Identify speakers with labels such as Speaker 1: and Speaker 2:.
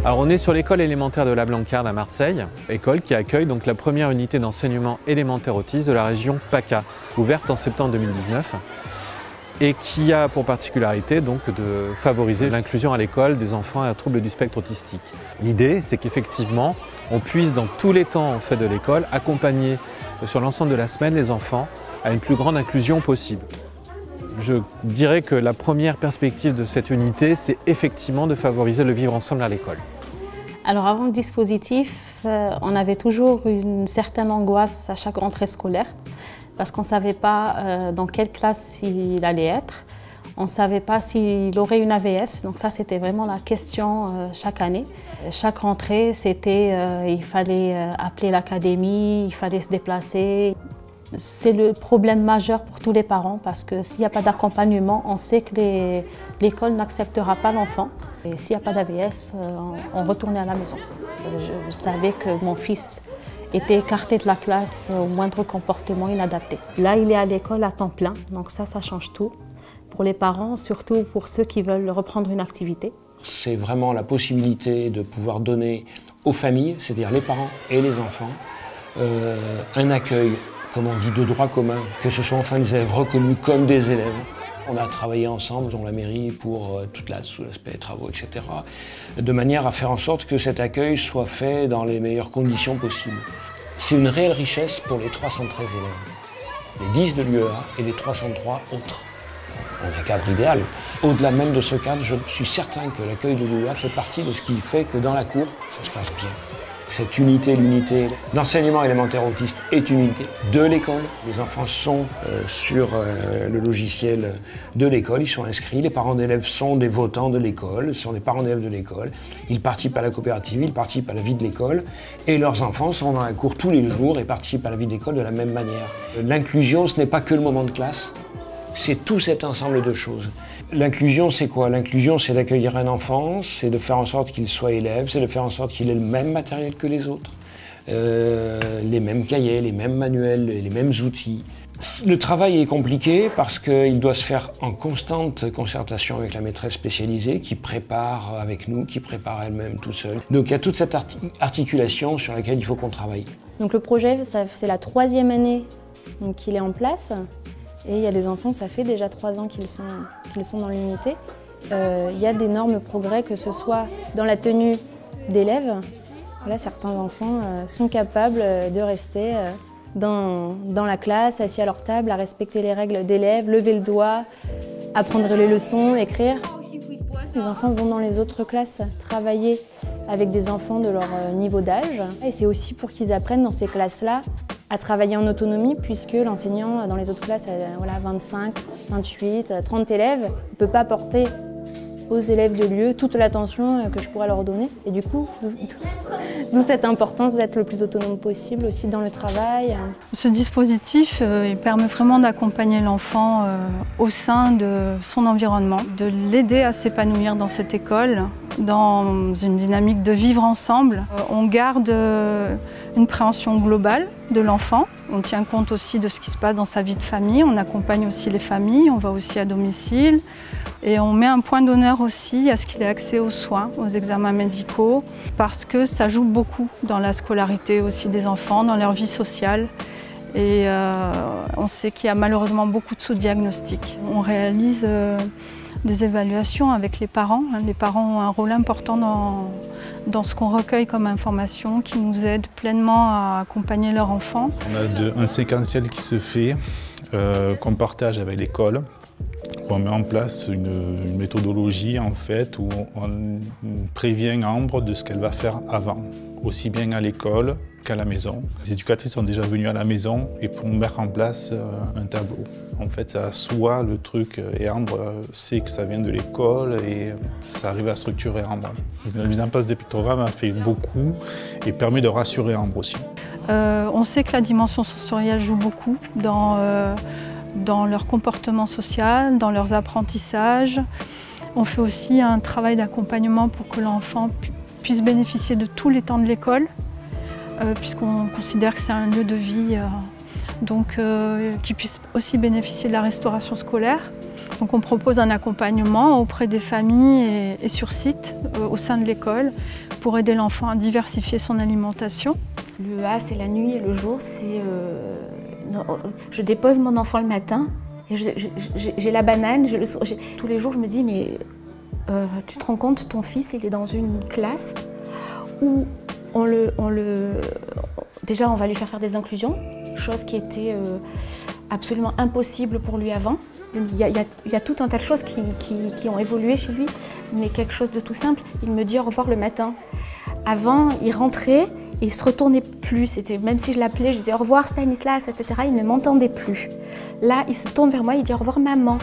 Speaker 1: Alors on est sur l'école élémentaire de la Blancarde à Marseille, école qui accueille donc la première unité d'enseignement élémentaire autiste de la région PACA, ouverte en septembre 2019 et qui a pour particularité donc de favoriser l'inclusion à l'école des enfants à troubles du spectre autistique. L'idée, c'est qu'effectivement, on puisse dans tous les temps en fait, de l'école accompagner sur l'ensemble de la semaine les enfants à une plus grande inclusion possible. Je dirais que la première perspective de cette unité, c'est effectivement de favoriser le vivre ensemble à l'école.
Speaker 2: Alors avant le dispositif, on avait toujours une certaine angoisse à chaque rentrée scolaire parce qu'on ne savait pas dans quelle classe il allait être. On ne savait pas s'il aurait une AVS, donc ça c'était vraiment la question chaque année. Chaque rentrée, il fallait appeler l'académie, il fallait se déplacer. C'est le problème majeur pour tous les parents parce que s'il n'y a pas d'accompagnement, on sait que l'école n'acceptera pas l'enfant. Et s'il n'y a pas d'AVS, on retournait à la maison. Je savais que mon fils était écarté de la classe au moindre comportement inadapté. Là, il est à l'école à temps plein, donc ça change tout. Pour les parents, surtout pour ceux qui veulent reprendre une activité.
Speaker 3: C'est vraiment la possibilité de pouvoir donner aux familles, c'est-à-dire les parents et les enfants, un accueil, comme on dit, de droit commun, que ce soit enfin des élèves reconnus comme des élèves. On a travaillé ensemble dans la mairie pour tout l'aspect travaux, etc., de manière à faire en sorte que cet accueil soit fait dans les meilleures conditions possibles. C'est une réelle richesse pour les 313 élèves, les 10 de l'UEA et les 303 autres. On a un cadre idéal. Au-delà même de ce cadre, je suis certain que l'accueil de l'UEA fait partie de ce qui fait que dans la cour, ça se passe bien. Cette unité, l'unité d'enseignement élémentaire autiste est une unité de l'école. Les enfants sont sur le logiciel de l'école, ils sont inscrits. Les parents d'élèves sont des votants de l'école, sont des parents d'élèves de l'école. Ils participent à la coopérative, ils participent à la vie de l'école. Et leurs enfants sont dans la cour tous les jours et participent à la vie de l'école de la même manière. L'inclusion, ce n'est pas que le moment de classe. C'est tout cet ensemble de choses. L'inclusion, c'est quoi? L'inclusion, c'est d'accueillir un enfant, c'est de faire en sorte qu'il soit élève, c'est de faire en sorte qu'il ait le même matériel que les autres, les mêmes cahiers, les mêmes manuels, les mêmes outils. Le travail est compliqué parce qu'il doit se faire en constante concertation avec la maîtresse spécialisée qui prépare avec nous, qui prépare elle-même tout seul. Donc il y a toute cette articulation sur laquelle il faut qu'on travaille.
Speaker 4: Donc le projet, c'est la 3e année qu'il est en place. Et il y a des enfants, ça fait déjà 3 ans qu'ils sont dans l'unité. Il y a d'énormes progrès, que ce soit dans la tenue d'élèves. Voilà, certains enfants sont capables de rester dans la classe, assis à leur table, à respecter les règles d'élèves, lever le doigt, apprendre les leçons, écrire. Les enfants vont dans les autres classes travailler avec des enfants de leur niveau d'âge. Et c'est aussi pour qu'ils apprennent dans ces classes-là à travailler en autonomie, puisque l'enseignant dans les autres classes a 25, 28, 30 élèves, ne peut pas porter aux élèves de l'UE toute l'attention que je pourrais leur donner. Et du coup, d'où cette importance d'être le plus autonome possible aussi dans le travail.
Speaker 5: Ce dispositif il permet vraiment d'accompagner l'enfant au sein de son environnement, de l'aider à s'épanouir dans cette école, dans une dynamique de vivre ensemble. On garde une préhension globale de l'enfant. On tient compte aussi de ce qui se passe dans sa vie de famille. On accompagne aussi les familles, on va aussi à domicile. Et on met un point d'honneur aussi à ce qu'il ait accès aux soins, aux examens médicaux, parce que ça joue beaucoup dans la scolarité aussi des enfants, dans leur vie sociale. Et on sait qu'il y a malheureusement beaucoup de sous-diagnostics. On réalise des évaluations avec les parents. Les parents ont un rôle important dans ce qu'on recueille comme information, qui nous aide pleinement à accompagner leur enfant.
Speaker 6: On a un séquentiel qui se fait, qu'on partage avec l'école. On met en place une méthodologie en fait où on prévient Ambre de ce qu'elle va faire avant, aussi bien à l'école qu'à la maison. Les éducatrices sont déjà venues à la maison et pour mettre en place un tableau. En fait, ça assoit le truc et Ambre sait que ça vient de l'école et ça arrive à structurer Ambre. La mise en place des pictogrammes a fait beaucoup et permet de rassurer Ambre aussi.
Speaker 5: On sait que la dimension sensorielle joue beaucoup dans leur comportement social, dans leurs apprentissages. On fait aussi un travail d'accompagnement pour que l'enfant puisse bénéficier de tous les temps de l'école, puisqu'on considère que c'est un lieu de vie, qu'il puisse aussi bénéficier de la restauration scolaire. Donc on propose un accompagnement auprès des familles et sur site au sein de l'école pour aider l'enfant à diversifier son alimentation.
Speaker 7: Le A, c'est la nuit, et le jour, c'est... je dépose mon enfant le matin, et j'ai la banane, tous les jours je me dis, mais tu te rends compte, ton fils, il est dans une classe où déjà on va lui faire des inclusions, chose qui était absolument impossible pour lui avant. Il y a tout un tas de choses qui ont évolué chez lui, mais quelque chose de tout simple, il me dit au revoir le matin. Avant, il rentrait et il ne se retournait plus. Même si je l'appelais, je disais au revoir Stanislas, etc., il ne m'entendait plus. Là, il se tourne vers moi, il dit au revoir maman.